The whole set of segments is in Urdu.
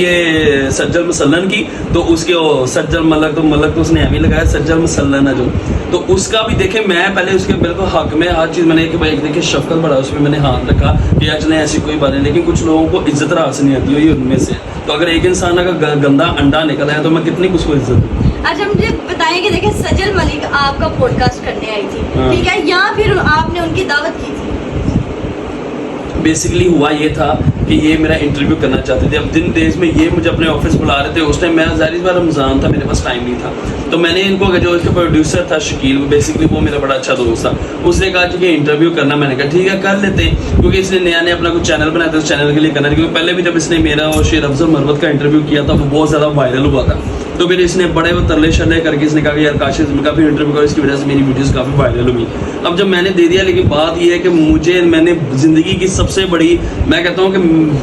یہ سجل مسلن کی تو اس کے سجل ملک تو اس نے ایم ہی لگایا, سجل مسلن ہے جو, تو اس کا بھی دیکھیں میں پہلے اس کے بالکل حق میں ہر چیز میں نے ایک دیکھیں شفقت بڑھا اس میں نے ہاتھ رکھا کہ چلیں ایسی کوئی بات نہیں, لیکن کچھ لوگوں کو عزت راس نہیں آتی ہوئی ان میں سے. تو اگر ایک انسان اگر گندا انڈا نکل آیا تو میں کتنی کچھ کو عزت دوں. اچھا مجھے بتائیں کہ دیکھیں سجل ملک آپ کا پوڈ کاسٹ کرنے آئی تھی, ٹھیک ہے, یا پھر آپ نے ان کی دعوت کی تھی؟ بیسیکلی ہوا یہ تھا کہ یہ میرا انٹرویو کرنا چاہتے تھے. اب دن دیز میں یہ مجھے اپنے آفس بلا رہے تھے, اس ٹائم میں ظاہر بار رمضان تھا, میرے پاس ٹائم نہیں تھا, تو میں نے ان کو جو اس کا پروڈیوسر تھا شکیل, بیسیکلی وہ میرا بڑا اچھا دوست تھا, اس نے کہا کہ انٹرویو کرنا, میں نے کہا ٹھیک ہے کر لیتے ہیں, کیونکہ اس نے نیا اپنا کچھ چینل بنایا تھا, اس چینل کے لیے کرنا, کیونکہ پہلے بھی جب اس نے میرا اور شیر افضل مروت کا انٹرویو کیا تھا وہ بہت زیادہ وائرل ہوا تھا, تو پھر اس نے بڑے وہ ترلے شرلے کر کے اس نے کہا کہ یار کاشف میں کافی انٹرویو کرو, اس کی وجہ سے میری ویڈیوز کافی وائرل ہوئی. اب جب میں نے دے دیا, لیکن بات یہ ہے کہ میں نے زندگی کی سب سے بڑی, میں کہتا ہوں کہ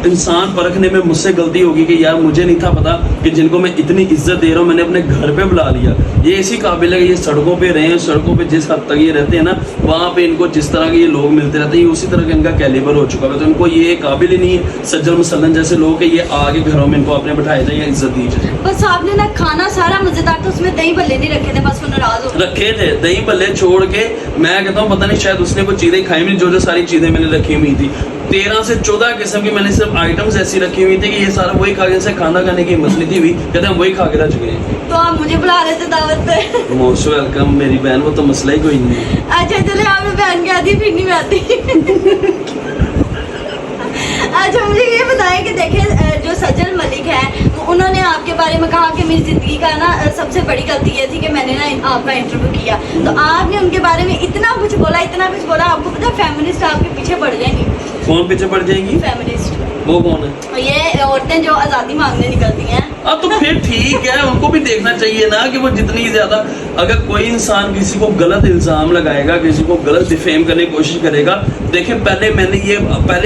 انسان پرکھنے میں مجھ سے غلطی ہوگی کہ یار مجھے نہیں تھا پتا کہ جن کو میں اتنی عزت دے رہا ہوں میں نے اپنے گھر پہ بلا لیا. یہ اسی قابل ہے کہ یہ سڑکوں پہ رہے ہیں, سڑکوں پہ جس حد تک یہ رہتے ہیں نا وہاں پہ ان کو جس طرح کے یہ لوگ ملتے رہتے ہیں, یہ اسی طرح کا ان کا کیلیبر ہو چکا ہے, تو ان کو یہ قابل ہی نہیں ہے سجل مسلن جیسے لوگ کہ یہ آگے گھروں میں ان کو اپنے بٹھائے جائیں یا عزت دی جائے. بس آپ نے نا کھانا سارا مزیدار, تو اس میں دہی بھلے نہیں رکھے تھے, بس وہ ناراض ہو رکھے تھے دہی بھلے چھوڑ کے, میں کہتا ہوں پتہ نہیں شاید اس نے وہ چیزیں کھائی ہوئی جو ساری چیزیں میں نے رکھی ہوئی تھی, 13 سے 14 قسم کی میں نے صرف آئٹمز ایسی رکھی ہوئی تھی کہ یہ سارا وہی کھا کے, سے کھانا کھانے کی ہمت نہیں تھی ہوئی, کہتے ہیں وہی کھا کے رہ چکے ہیں. تو آپ مجھے بلا رہے تھے دعوت پہ. موسٹ ویلکم میری بہن, وہ تو مسئلہ ہی کوئی نہیں ہے. اچھا چلے آپ نے بہن کے آتی پھر نہیں میں آتی. اچھا مجھے یہ بتائیں کہ دیکھیں جو سجل ملک ہے انہوں نے آپ کے بارے میں کہا کہ میری زندگی کا نا سب سے بڑی غلطی یہ تھی کہ میں نے نا آپ کا انٹرویو کیا, تو آپ نے ان کے بارے میں اتنا کچھ بولا, آپ کو پتا فیمنسٹ آپ کے پیچھے پڑ جائیں گی. کون پیچھے پڑ جائیں گی؟ فیمنسٹ. وہ کون ہے؟ یہ عورتیں جو آزادی مانگنے نکلتی ہیں. تو پھر ٹھیک ہے, ان کو بھی دیکھنا چاہیے نا کہ وہ جتنی زیادہ, اگر کوئی انسان کسی کو غلط الزام لگائے گا, کسی کو غلط ڈیفیم کرنے کی کوشش کرے گا, دیکھیں پہلے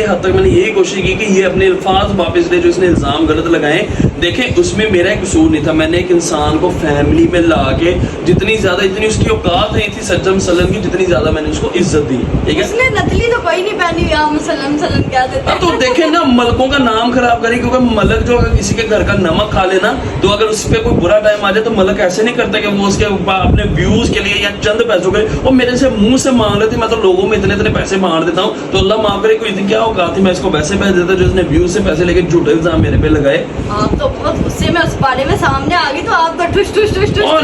حد تک میں نے یہی کوشش کی کہ یہ اپنے الفاظ واپس لے جو اس نے الزام غلط لگائے. دیکھیں اس میں میرا قصور نہیں تھا, میں نے ایک انسان کو فیملی میں لا کے اتنی اس کی اوقات نہیں تھی سجل مسلن کی, جتنی زیادہ میں نے اس کو عزت دی. ٹھیک ہے, اس نے نتلی تو کوئی نہیں پہنی ہوئی, آپ مسلم کیا دیتے. تو دیکھیں نا ملکوں کا نام خراب کرے, کیونکہ ملک جو اگر کسی کے گھر کا نمک کھا لینا تو اگر اس پہ کوئی برا ٹائم آ جائے تو ملک ایسے نہیں کرتا کہ وہ اس کے اپنے ویوز کے لیے یا چند پیسوں کے, اور میرے سے منہ سے مانگ لیتے, میں تو لوگوں میں اتنے پیسے مار دیتا ہوں, تو اللہ معاف کرے کوئی کیا اوقات تھی میں اس کو ویسے پیسے دیتا جو اس نے ویوز سے پیسے لے کے جھوٹے الزام میرے پہ لگائے. آپ تو بہت غصے میں اس بارے میں سامنے آ گئی, تو آپ کا ٹوش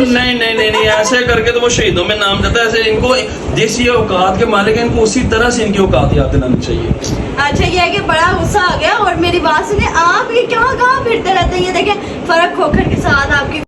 نہیں ایسے کر کے تو وہ شہیدوں میں نام جاتا ہے. ایسے ان کو جس یہ اوقات کے مالک ہیں ان کو اسی طرح سے ان کی اوقات یاد دلانی چاہیے. اچھا یہ ہے کہ بڑا غصہ آ گیا, اور میری بات سنیں, آپ یہ کہاں پھرتے رہتے ہیں, یہ دیکھیں فرق کھوکھر کے ساتھ آپ کی